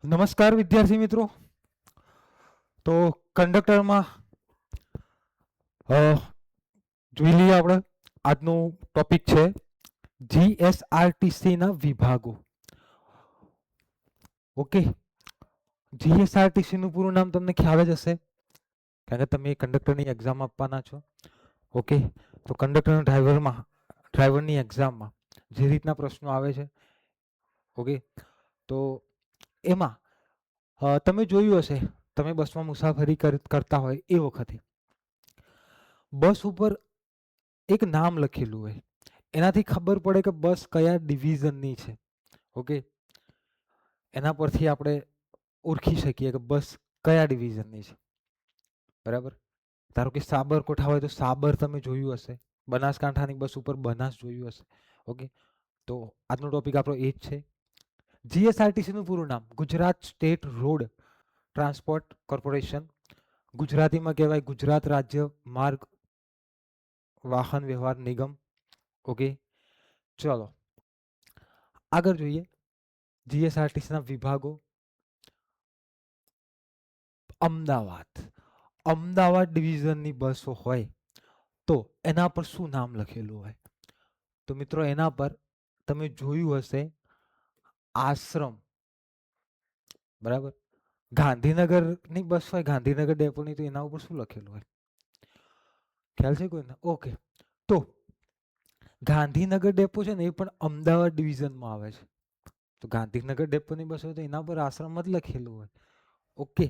નમસ્કાર વિદ્યાર્થી મિત્રો. તો કંડક્ટરમાં જોઈ લઈએ આપણે. આજનું ટોપિક છે જીએસઆરટીસી ના વિભાગો. ઓકે, જીએસઆરટીસી નું પૂરું નામ તમને ખ્યાલ જ હશે, કારણ કે તમે કંડક્ટરની એક્ઝામ આપવાના છો. ઓકે, તો કંડક્ટર ડ્રાઈવરની એક્ઝામમાં જે રીતના પ્રશ્નો આવે છે, ઓકે, તો એમાં તમે જોયું હશે, તમે બસમાં મુસાફરી કરતા હોય એ વખતે બસ ઉપર એક નામ લખેલું હોય, એનાથી ખબર પડે કે બસ કયા ડિવિઝનની છે. ઓકે, એના પરથી આપણે ઓળખી શકીએ કે બસ કયા ડિવિઝનની છે. બરાબર, ધારો કે સાબરકોઠા હોય તો સાબર તમે જોયું હશે, બનાસકાંઠાની બસ ઉપર બનાસ જોયું હશે. ઓકે, તો આજનો ટોપિક આપણો એ જ છે. જીએસઆરટીસી નું પૂરું નામ Gujarat state road transport corporation, ગુજરાતીમાં કહેવાય ગુજરાત રાજ્ય માર્ગ વાહન વ્યવહાર નિગમ. ઓકે, ચલો આગળ જોઈએ. જીએસઆરટીસી ના વિભાગો. અમદાવાદ ડિવિઝનની બસો હોય તો એના પર શું નામ લખેલું હોય? તો મિત્રો એના પર તમે જોયું હશે આશ્રમ. બરાબર, ગાંધીનગરની બસ હોય, ગાંધીનગર ડેપોની, તો એના ઉપર શું લખેલું હોય? ખ્યાલ છે કોઈને? ઓકે, તો ગાંધીનગર ડેપો છે ને એ પણ અમદાવાદ ડિવિઝનમાં આવે છે. તો ગાંધીનગર ડેપોની બસ હોય તો એના પર આશ્રમ જ લખેલું હોય. ઓકે,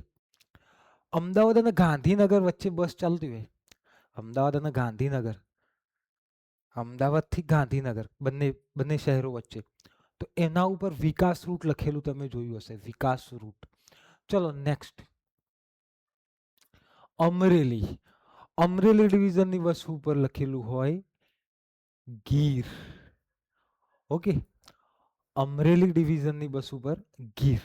અમદાવાદ અને ગાંધીનગર વચ્ચે બસ ચાલતી હોય, અમદાવાદ અને ગાંધીનગર, અમદાવાદથી ગાંધીનગર, બંને બંને શહેરો વચ્ચે, તો એના ઉપર વિકાસ રૂટ લખેલું તમે જોયું હશે, વિકાસ રૂટ. ચલો નેક્સ્ટ, અમરેલી. અમરેલી ડિવિઝનની બસ ઉપર લખેલું હોય ગીર. ઓકે, અમરેલી ડિવિઝનની બસ ઉપર ગીર.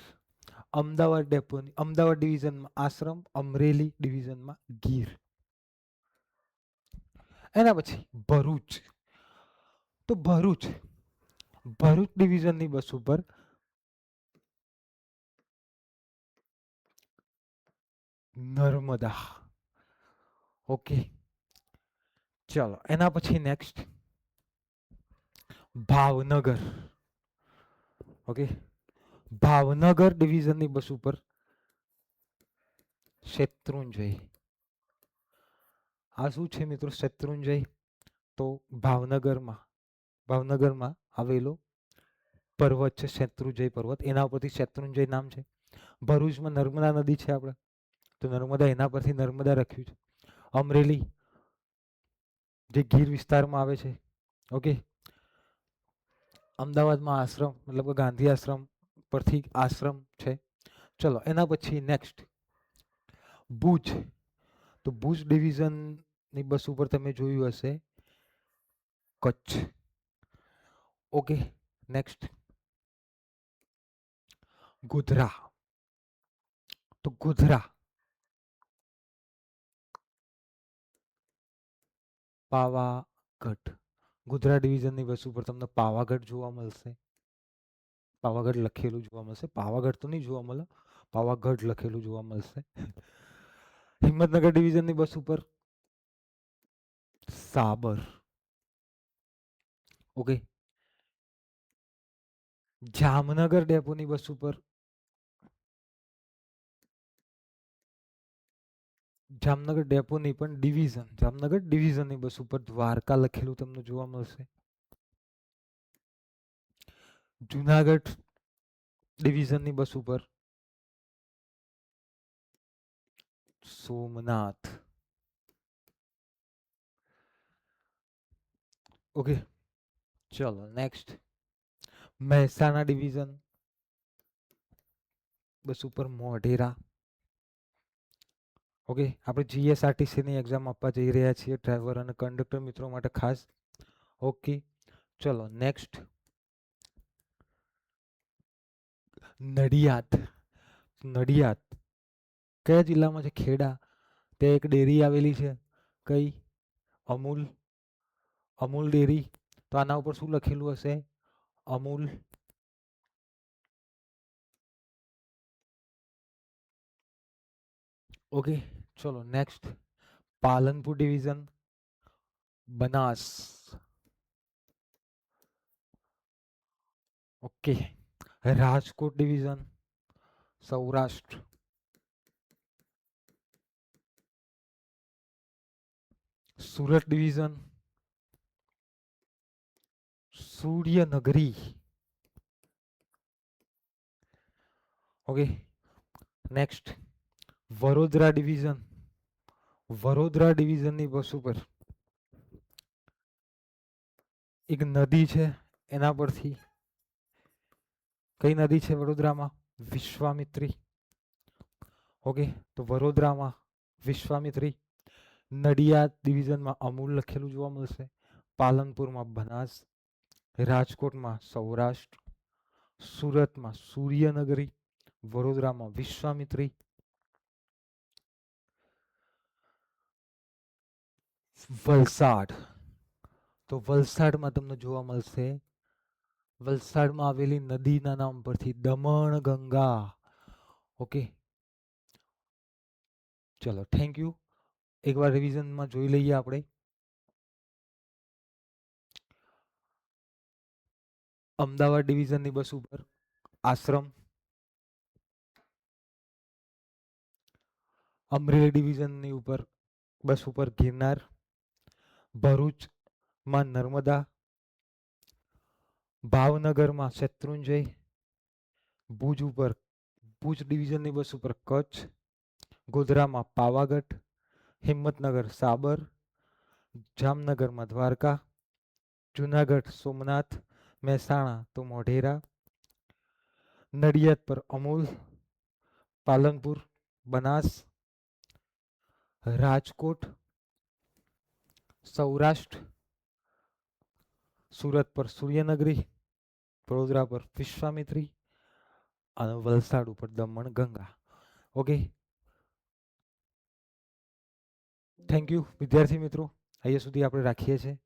અમદાવાદ ડેપોની, અમદાવાદ ડિવિઝનમાં આશ્રમ, અમરેલી ડિવિઝનમાં ગીર. એના પછી ભરૂચ. તો ભરૂચ ડિવિઝનની બસ ઉપર નર્મદા. ઓકે, ચલો એના પછી next Bhavnagar. Okay, Bhavnagar ડિવિઝનની bus ઉપર શેત્રુંજય. આ શું છે મિત્રો? શેત્રુંજય. તો ભાવનગરમાં આવેલો પર્વત છે શેત્રુંજય પર્વત, એના પરથી શેત્રુંજય નામ છે. ભરૂચમાં નર્મદા નદી છે આપણે, તો નર્મદા, એના પરથી નર્મદા રાખ્યું છે. અમરેલી જે ગીર વિસ્તારમાં આવે છે. ઓકે, અમદાવાદમાં આશ્રમ, મતલબ કે ગાંધી આશ્રમ પરથી આશ્રમ છે. ચલો એના પછી નેક્સ્ટ ભુજ. તો ભુજ ડિવિઝનની બસ ઉપર તમે જોયું હશે કચ્છ. Okay, next Godhra. તો ગોધરા પાવાગઢ. ગોધરા ડિવિઝનની બસ ઉપર તમને પાવાગઢ જોવા મળશે, પાવાગઢ લખેલું જોવા મળશે. પાવાગઢ તો નહીં જોવા મળે, પાવાગઢ લખેલું જોવા મળશે. હિંમતનગર ડિવિઝનની બસ ઉપર સાબર. ઓકે, જામનગર ડેપોની બસ ઉપર જામનગર ડેપોની પણ ડિવિઝન, જામનગર ડિવિઝનની બસ ઉપર દ્વારકા લખેલું તમને જોવા મળશે. જુનાગઢ ડિવિઝનની બસ ઉપર સોમનાથ. ઓકે, ચલો નેક્સ્ટ મહેસાણા ડિવિઝન બસ ઉપર મોઢેરા. ઓકે, આપણે જીએસઆરટીસીની એક્ઝામ આપવા જઈ રહ્યા છીએ ડ્રાઈવર અને કંડક્ટર મિત્રો માટે ખાસ. ઓકે, ચલો નેક્સ્ટ નડિયાદ. નડિયાદ કયા જિલ્લામાં છે? ખેડા. ત્યાં એક ડેરી આવેલી છે, કઈ? અમૂલ. અમૂલ ડેરી. તો આના ઉપર શું લખેલું હશે? અમૂલ. ઓકે, ચલો next. Palanpur division, Banas. Okay. Rajkot division, Saurashtra. Surat division, Suryanagari. Okay, next. Vadodara division, Vadodara ડિવિઝનની બસ ઉપર એક નદી છે, એના પરથી કઈ નદી છે વડોદરામાં? વિશ્વામિત્રી. ઓકે, તો વડોદરામાં વિશ્વામિત્રી. નડિયાદ ડિવિઝનમાં અમૂલ લખેલું જોવા મળશે. પાલનપુરમાં બનાસ, રાજકોટમાં સૌરાષ્ટ્ર, સુરતમાં સૂર્યનગરી, વડોદરામાં વિશ્વામિત્રી. વલસાડ, તો વલસાડમાં તમને જોવા મળશે, વલસાડમાં આવેલી નદીના નામ પરથી દમણ ગંગા. ઓકે, ચલો થેન્ક યુ. એકવાર રિવિઝનમાં જોઈ લઈએ આપણે. અમદાવાદ ડિવિઝનની બસ ઉપર આશ્રમ. અમરેલી ડિવિઝનની ઉપર બસ ઉપર ગિરનાર. ભરૂચમાં નર્મદા. ભાવનગરમાં શત્રુંજય. ભુજ ઉપર ભુજ ડિવિઝનની બસ ઉપર કચ્છ. ગોધરામાં પાવાગઢ. હિંમતનગર સાબર. જામનગરમાં દ્વારકા. જુનાગઢ સોમનાથ. મહેસાણા તો મોઢેરા. નડિયાદ પર અમૂલ. પાલનપુર બનાસ. રાજકોટ સૌરાષ્ટ્ર. સુરત પર સૂર્યનગરી. વડોદરા પર વિશ્વામિત્રી. અને વલસાડ ઉપર Daman Ganga. Okay, thank you વિદ્યાર્થી મિત્રો. અહીંયા સુધી આપણે રાખીએ છીએ.